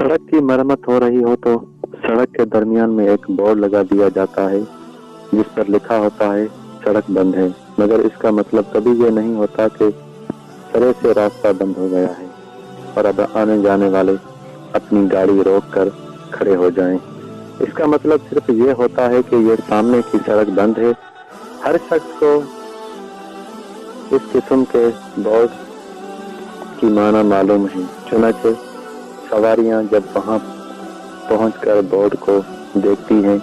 सड़क की मरम्मत हो रही हो तो सड़क के दरमियान में एक बोर्ड लगा दिया जाता है जिस पर लिखा होता है सड़क बंद है, मगर इसका मतलब कभी ये नहीं होता कि सिरे से रास्ता बंद हो गया है और अब आने जाने वाले अपनी गाड़ी रोक कर खड़े हो जाएं। इसका मतलब सिर्फ ये होता है कि ये सामने की सड़क बंद है। हर शख्स को इस किस्म के बोर्ड की माना मालूम है, चुनांचे सवारियां जब वहां पहुंचकर बोर्ड को देखती हैं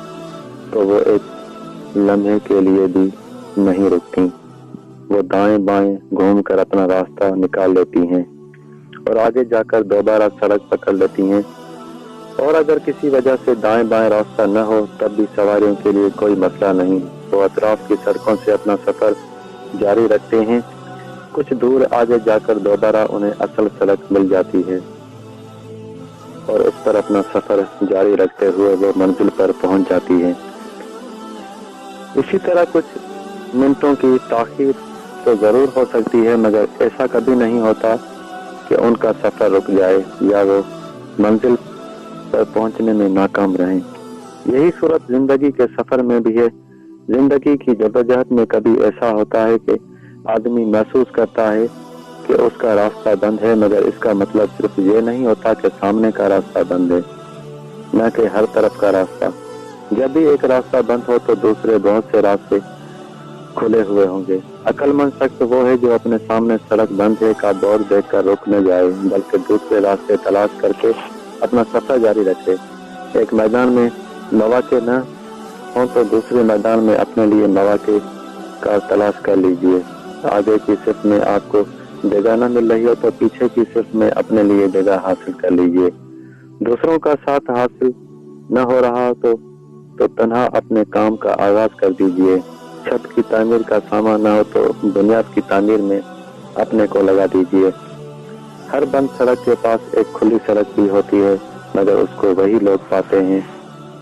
तो वो एक लम्हे के लिए भी नहीं रुकती। वो दाएं बाएं घूमकर अपना रास्ता निकाल लेती हैं और आगे जाकर दोबारा सड़क पकड़ लेती हैं। और अगर किसी वजह से दाएं बाएं रास्ता न हो तब भी सवारियों के लिए कोई मसला नहीं, वो अतराफ की सड़कों से अपना सफर जारी रखते हैं। कुछ दूर आगे जाकर दोबारा उन्हें असल सड़क मिल जाती है और उस पर अपना सफर जारी रखते हुए वो मंजिल पर पहुंच जाती है। इसी तरह कुछ मिनटों की ताखीर तो जरूर हो सकती है, मगर ऐसा कभी नहीं होता कि उनका सफर रुक जाए या वो मंजिल पर पहुंचने में नाकाम रहें। यही सूरत जिंदगी के सफर में भी है। जिंदगी की जद्दोजहद में कभी ऐसा होता है कि आदमी महसूस करता है कि उसका रास्ता बंद है, मगर इसका मतलब सिर्फ ये नहीं होता कि सामने का रास्ता बंद है, न कि हर तरफ का रास्ता। जब भी एक रास्ता बंद हो तो दूसरे बहुत से रास्ते खुले हुए होंगे। अक्लमंद शख्स वो है जो अपने सामने सड़क बंद है का बोर्ड देखकर रुक न जाए, बल्कि दूसरे रास्ते तलाश करके अपना सफर जारी रखे। एक मैदान में मौके न हो तो दूसरे मैदान में अपने लिए मौके का तलाश कर लीजिए। आगे की सिर्फ में आपको जगह न मिल रही हो तो पीछे की सिर्फ में अपने लिए जगह हासिल कर लीजिए। दूसरों का साथ हासिल न हो रहा हो तो तन्हा अपने काम का आगाज कर दीजिए। छत की तामीर का सामान न हो तो बुनियाद की तामीर में अपने को लगा दीजिए। हर बंद सड़क के पास एक खुली सड़क भी होती है, मगर उसको वही लोग पाते हैं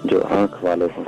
जो आंख वाले हों।